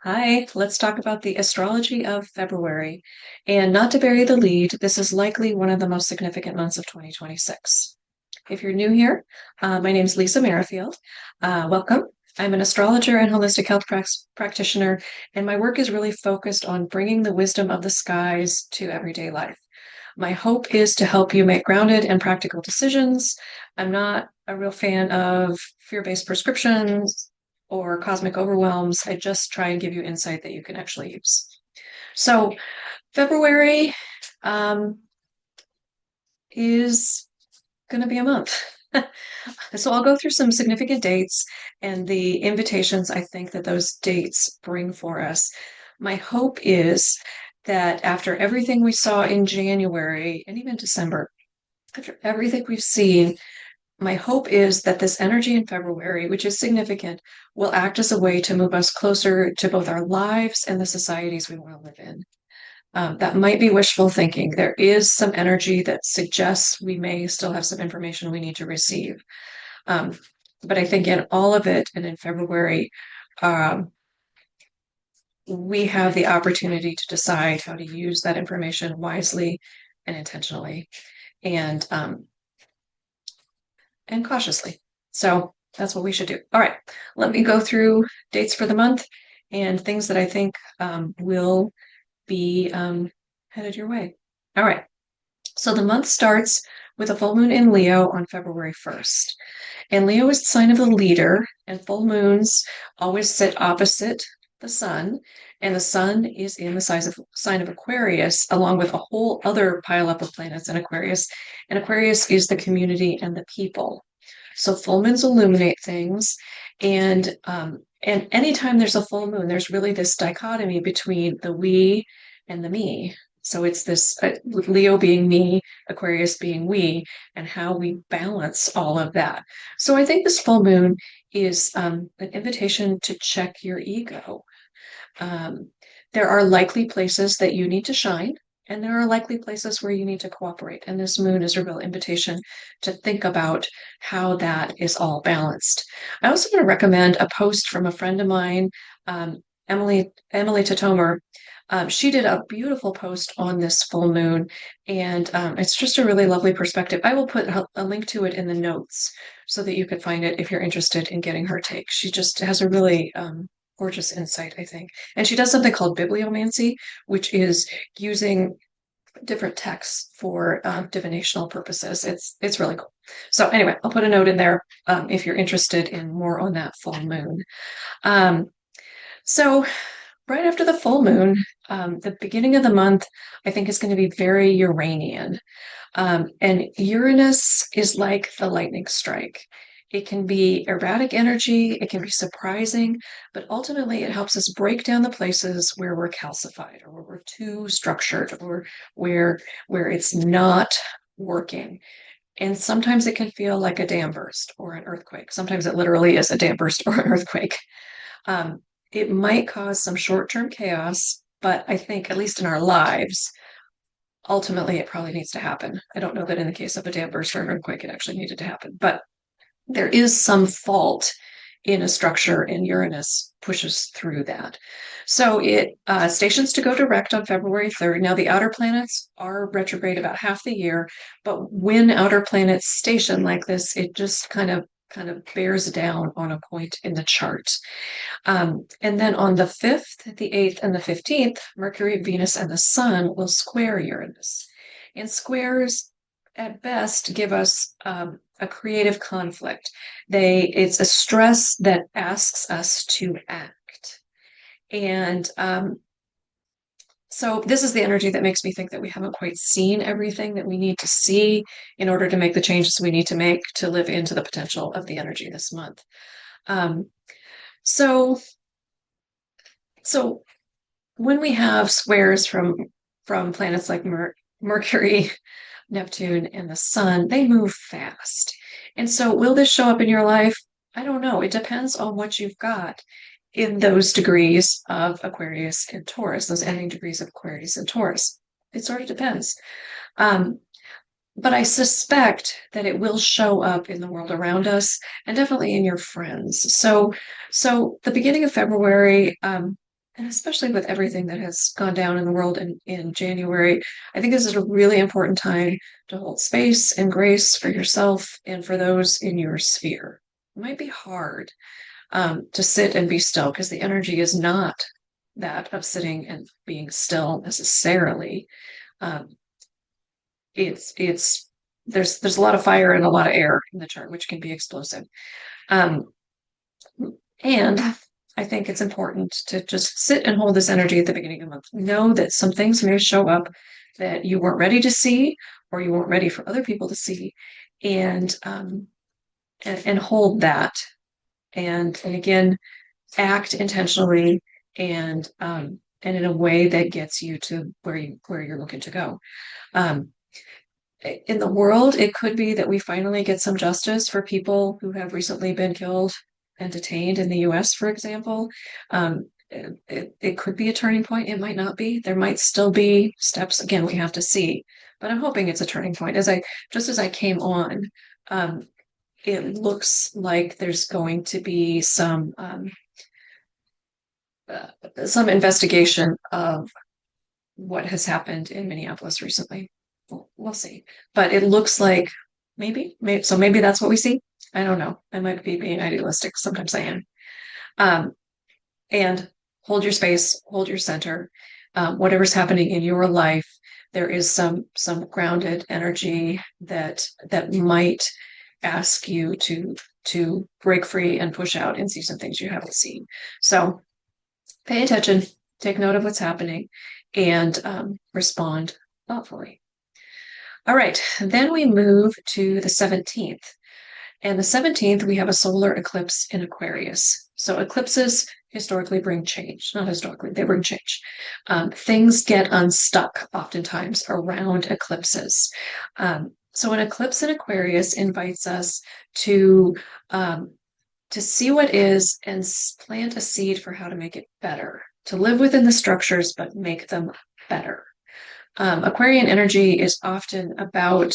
Hi, let's talk about the astrology of February. And not to bury the lead, this is likely one of the most significant months of 2026. If you're new here, my name is Lisa Merrifield. Welcome. I'm an astrologer and holistic health practitioner, and my work is really focused on bringing the wisdom of the skies to everyday life. My hope is to help you make grounded and practical decisions. I'm not a real fan of fear-based prescriptions or cosmic overwhelms. I just try and give you insight that you can actually use. So, February um, is going to be a month. So, I'll go through some significant dates and the invitations I think that those dates bring for us. My hope is that after everything we saw in January and even December, after everything we've seen, my hope is that this energy in February, which is significant, will act as a way to move us closer to both our lives and the societies we want to live in. That might be wishful thinking. There is some energy that suggests we may still have some information we need to receive. Um, but I think in all of it, and in February, um, we have the opportunity to decide how to use that information wisely and intentionally. And and cautiously. So that's what we should do. All right, let me go through dates for the month and things that I think will be headed your way. All right, so the month starts with a full moon in Leo on February 1st. And Leo is the sign of the leader, and full moons always sit opposite the sun. And the sun is in the sign of Aquarius, along with a whole other pileup of planets in Aquarius. And Aquarius is the community and the people. So full moons illuminate things, and anytime there's a full moon, there's really this dichotomy between the we and the me. So it's this Leo being me, Aquarius being we, and how we balance all of that. So I think this full moon is an invitation to check your ego. Um, there are likely places that you need to shine, and there are likely places where you need to cooperate. And this moon is a real invitation to think about how that is all balanced. I also want to recommend a post from a friend of mine, Emily Tatomer. She did a beautiful post on this full moon, and it's just a really lovely perspective. I will put a link to it in the notes so that you can find it if you're interested in getting her take. She just has a really gorgeous insight, I think. And she does something called bibliomancy, which is using different texts for divinational purposes. It's really cool. So anyway, I'll put a note in there if you're interested in more on that full moon. Um, so right after the full moon, the beginning of the month, I think is going to be very Uranian. And Uranus is like the lightning strike. It can be erratic energy, it can be surprising, but ultimately it helps us break down the places where we're calcified or where we're too structured or where where it's not working. And sometimes it can feel like a dam burst or an earthquake. Sometimes it literally is a dam burst or an earthquake. Um, it might cause some short-term chaos, but I think, at least in our lives, ultimately it probably needs to happen. I don't know that in the case of a dam burst or an earthquake, it actually needed to happen, but there is some fault in a structure, and Uranus pushes through that. So it stations to go direct on February 3rd. Now, the outer planets are retrograde about half the year, but when outer planets station like this, it just kind of bears down on a point in the chart. And then on the 5th, the 8th, and the 15th, Mercury, Venus, and the Sun will square Uranus. And squares, at best, give us a creative conflict. It's a stress that asks us to act. And so this is the energy that makes me think that we haven't quite seen everything that we need to see in order to make the changes we need to make to live into the potential of the energy this month. Um, so So when we have squares from planets like Mercury, Neptune, and the Sun, they move fast. And so will this show up in your life? I don't know. It depends on what you've got in those degrees of Aquarius and Taurus, those ending degrees of Aquarius and Taurus. It sort of depends. Um, but I suspect that it will show up in the world around us and definitely in your friends. So the beginning of February, And especially with everything that has gone down in the world in January, I think this is a really important time to hold space and grace for yourself and for those in your sphere. It might be hard to sit and be still because the energy is not that of sitting and being still necessarily. Um, it's there's a lot of fire and a lot of air in the chart, which can be explosive. Um, and I think it's important to just sit and hold this energy at the beginning of the month. Know that some things may show up that you weren't ready to see or you weren't ready for other people to see, and and hold that. And again, act intentionally and in a way that gets you to where you're looking to go. Um, in the world, it could be that we finally get some justice for people who have recently been killed and detained in the US, for example. It could be a turning point. It might not be. There might still be steps. Again, we have to see. But I'm hoping it's a turning point. Just as I came on, um, it looks like there's going to be some investigation of what has happened in Minneapolis recently. We'll see. But it looks like maybe that's what we see. I don't know. I might be being idealistic. Sometimes I am. Um, and hold your space, hold your center. Whatever's happening in your life, there is some grounded energy that might ask you to break free and push out and see some things you haven't seen. So pay attention, take note of what's happening, and respond thoughtfully. All right, then we move to the 17th. And the 17th, we have a solar eclipse in Aquarius. So eclipses historically bring change. Not historically, they bring change. Things get unstuck oftentimes around eclipses. So an eclipse in Aquarius invites us to um, to see what is and plant a seed for how to make it better, to live within the structures, but make them better. Aquarian energy is often about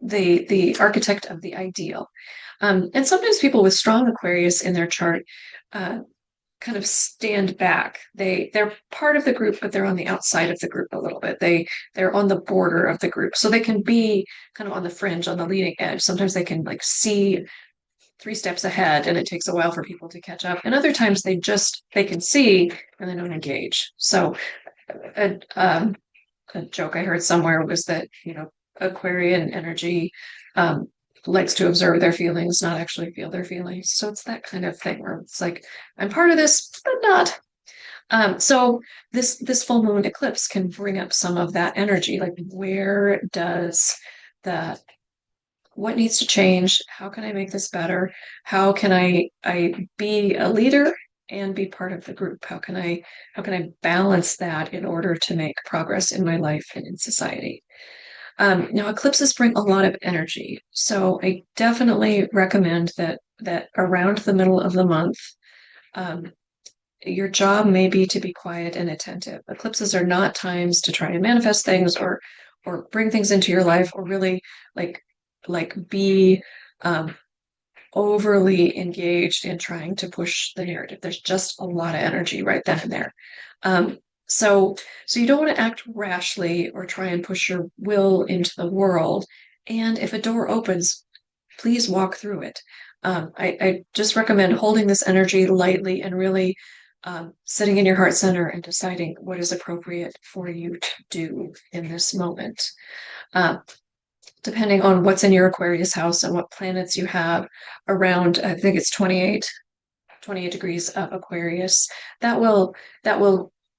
the architect of the ideal. And sometimes people with strong Aquarius in their chart kind of stand back. They're part of the group, but they're on the outside of the group a little bit. They're on the border of the group. So they can be kind of on the fringe, on the leading edge. Sometimes they can like see 3 steps ahead and it takes a while for people to catch up. And other times they can see and they don't engage. So a joke I heard somewhere was that, Aquarian energy um, likes to observe their feelings, not actually feel their feelings. So it's that kind of thing where it's like, I'm part of this, but not. So this full moon eclipse can bring up some of that energy. Like, where does that what needs to change? How can I make this better? How can I be a leader and be part of the group? How can I balance that in order to make progress in my life and in society? Now eclipses bring a lot of energy, so I definitely recommend that around the middle of the month, um, your job may be to be quiet and attentive. Eclipses are not times to try and manifest things or bring things into your life or really like be um, overly engaged in trying to push the narrative. There's just a lot of energy right then and there. Um, so you don't want to act rashly or try and push your will into the world. And if a door opens, please walk through it. I just recommend holding this energy lightly and really sitting in your heart center and deciding what is appropriate for you to do in this moment. Uh, Depending on what's in your Aquarius house and what planets you have around, I think it's 28 degrees of Aquarius, that will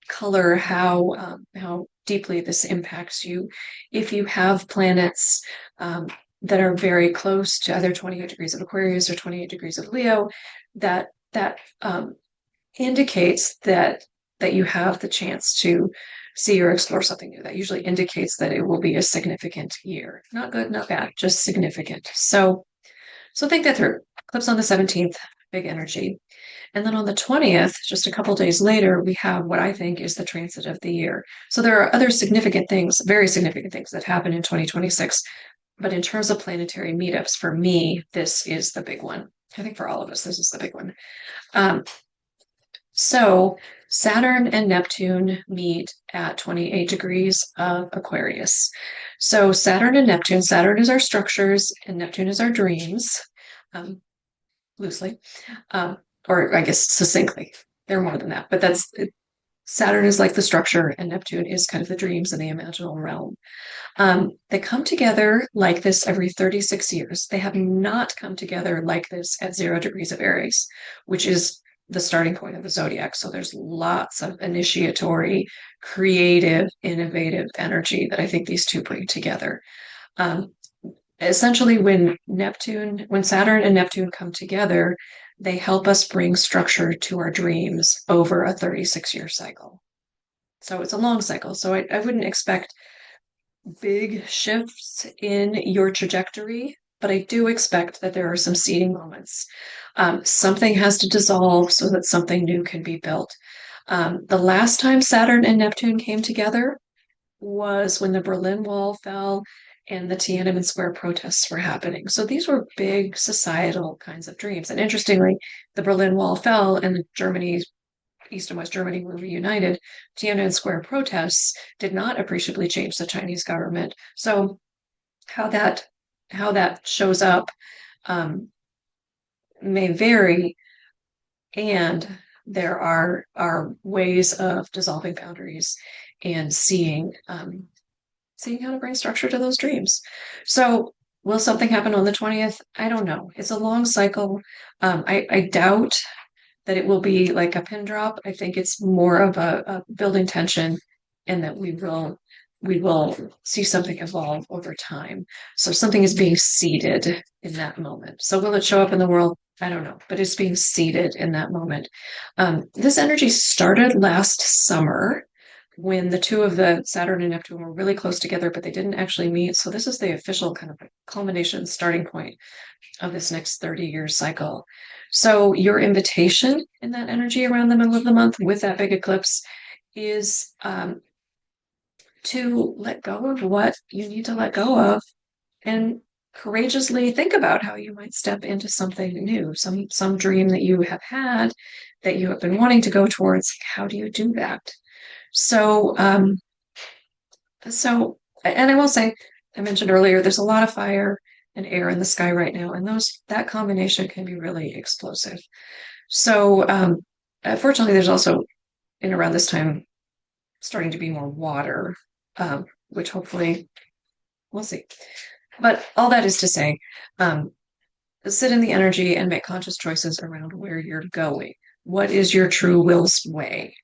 color how deeply this impacts you. If you have planets that are very close to either 28 degrees of Aquarius or 28 degrees of Leo, that indicates that you have the chance to see or explore something new. That usually indicates that it will be a significant year. Not good, not bad, just significant. So think that through. Eclipse on the 17th, big energy. And then on the 20th, just a couple days later, we have what I think is the transit of the year. So there are other significant things, very significant things that happen in 2026. But in terms of planetary meetups, for me, this is the big one. I think for all of us, this is the big one. Um, so Saturn and Neptune meet at 28 degrees of Aquarius. So Saturn and Neptune, Saturn is our structures and Neptune is our dreams, um, loosely, um, or I guess succinctly. They're more than that, but Saturn is like the structure and Neptune is kind of the dreams and the imaginal realm. They come together like this every 36 years. They have not come together like this at 0 degrees of Aries, which is the starting point of the zodiac. So there's lots of initiatory, creative, innovative energy that I think these two bring together. Um, Essentially, when Saturn and Neptune come together, they help us bring structure to our dreams over a 36-year cycle. So it's a long cycle. So I wouldn't expect big shifts in your trajectory, but I do expect that there are some seeding moments. Something has to dissolve so that something new can be built. The last time Saturn and Neptune came together was when the Berlin Wall fell and the Tiananmen Square protests were happening. So these were big societal kinds of dreams. And interestingly, the Berlin Wall fell and Germany, East and West Germany were reunited. Tiananmen Square protests did not appreciably change the Chinese government. So how that shows up um, may vary, and there are ways of dissolving boundaries and seeing how to bring structure to those dreams. So will something happen on the 20th? I don't know. It's a long cycle. I doubt that it will be like a pin drop. I think it's more of a building tension and that we will see something evolve over time. So something is being seeded in that moment. So will it show up in the world? I don't know, but it's being seeded in that moment. This energy started last summer when the two of the Saturn and Neptune were really close together, but they didn't actually meet. So this is the official kind of culmination starting point of this next 30-year cycle. So your invitation in that energy around the middle of the month with that big eclipse is to let go of what you need to let go of and courageously think about how you might step into something new, some dream that you have had that you have been wanting to go towards. How do you do that? So and I will say, I mentioned earlier, there's a lot of fire and air in the sky right now, and that combination can be really explosive. So fortunately, there's also in around this time starting to be more water, which hopefully we'll see. But all that is to say, sit in the energy and make conscious choices around where you're going. What is your true will's way?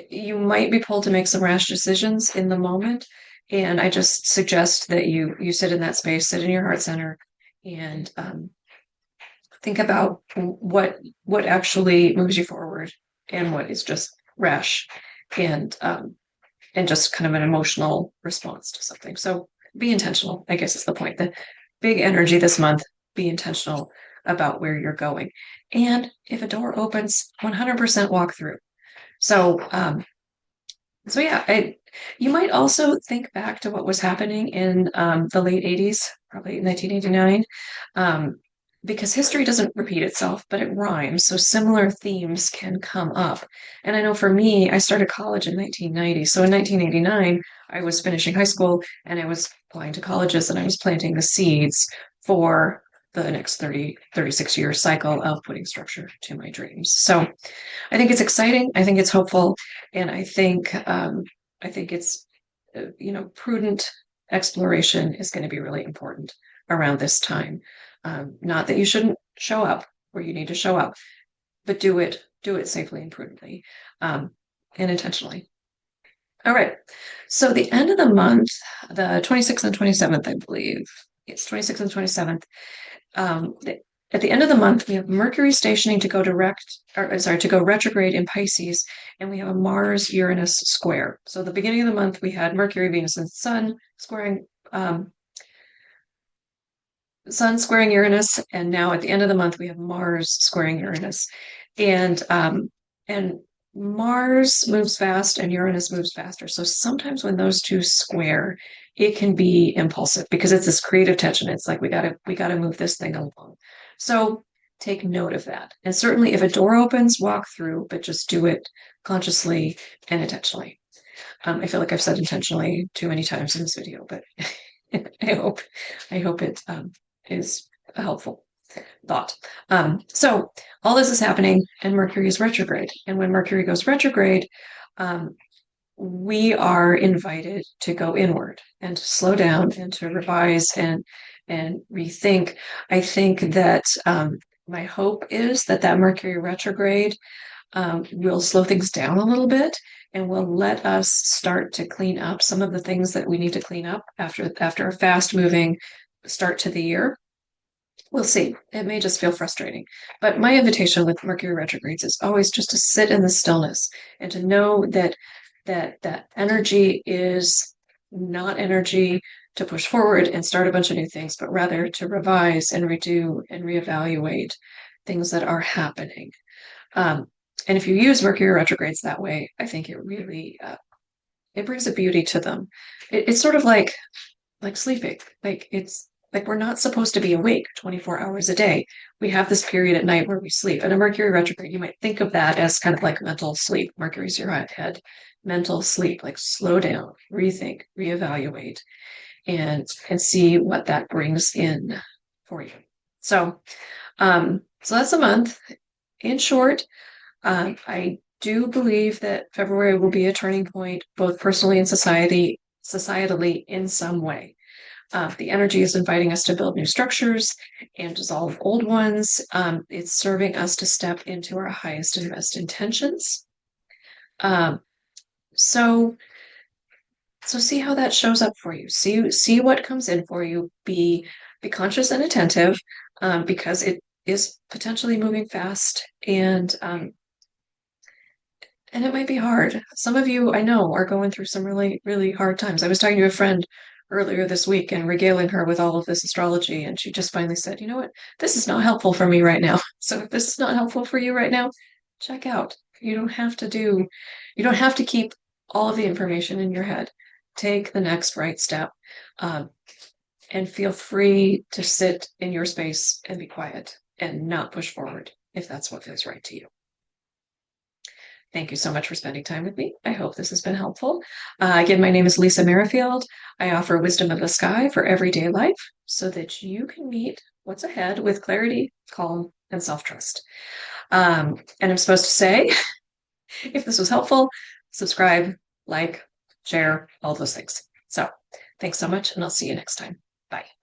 You might be pulled to make some rash decisions in the moment. And I just suggest that you sit in that space, sit in your heart center, and think about what actually moves you forward and what is just rash and just kind of an emotional response to something. So be intentional, I guess is the point. The big energy this month, be intentional about where you're going. And if a door opens, 100% walk through. So, so yeah, you might also think back to what was happening in the late 80s, probably 1989, because history doesn't repeat itself, but it rhymes. So similar themes can come up. And I know for me, I started college in 1990. So in 1989, I was finishing high school and I was applying to colleges and I was planting the seeds for the next 36-year cycle of putting structure to my dreams. So I think it's exciting. I think it's hopeful, and I think it's prudent exploration is going to be really important around this time. Not that you shouldn't show up where you need to show up, but do it safely and prudently, and intentionally. All right. So the end of the month, the 26th and 27th, I believe. It's 26th and 27th. At the end of the month, we have Mercury stationing to go to go retrograde in Pisces, and we have a Mars-Uranus square. So the beginning of the month, we had Mercury, Venus, and Sun squaring Uranus, and now at the end of the month, we have Mars squaring Uranus, and Mars moves fast and Uranus moves faster. So sometimes when those two square, it can be impulsive because it's this creative tension. It's like we gotta move this thing along. So take note of that. And certainly if a door opens, walk through, but just do it consciously and intentionally. I feel like I've said intentionally too many times in this video, but I hope it is a helpful thought. So all this is happening, and Mercury is retrograde. And when Mercury goes retrograde, we are invited to go inward and to slow down and to revise and rethink. I think that my hope is that Mercury retrograde will slow things down a little bit and will let us start to clean up some of the things that we need to clean up after a fast moving start to the year. We'll see. It may just feel frustrating. But my invitation with Mercury retrogrades is always just to sit in the stillness and to know that energy is not energy to push forward and start a bunch of new things, but rather to revise and redo and reevaluate things that are happening. And if you use Mercury retrogrades that way, I think it really it brings a beauty to them. It's sort of like sleeping. It's like we're not supposed to be awake 24 hours a day. We have this period at night where we sleep. And a Mercury retrograde, you might think of that as kind of like mental sleep. Mercury's your head, mental sleep, like slow down, rethink, reevaluate, and see what that brings in for you. So, so that's a month. In short, I do believe that February will be a turning point, both personally and societally in some way. The energy is inviting us to build new structures and dissolve old ones. It's serving us to step into our highest and best intentions. So see how that shows up for you. See what comes in for you. Be conscious and attentive, because it is potentially moving fast, and it might be hard. Some of you I know are going through some really, really hard times. I was talking to a friend earlier this week and regaling her with all of this astrology, and she just finally said, you know what? This is not helpful for me right now. So if this is not helpful for you right now, check out. You don't have to keep all of the information in your head. Take the next right step, and feel free to sit in your space and be quiet and not push forward if that's what feels right to you. Thank you so much for spending time with me. I hope this has been helpful. Again, my name is Lisa Merrifield. I offer wisdom of the sky for everyday life so that you can meet what's ahead with clarity, calm, and self-trust. And I'm supposed to say, if this was helpful, subscribe, like, share, all those things. So thanks so much, and I'll see you next time. Bye.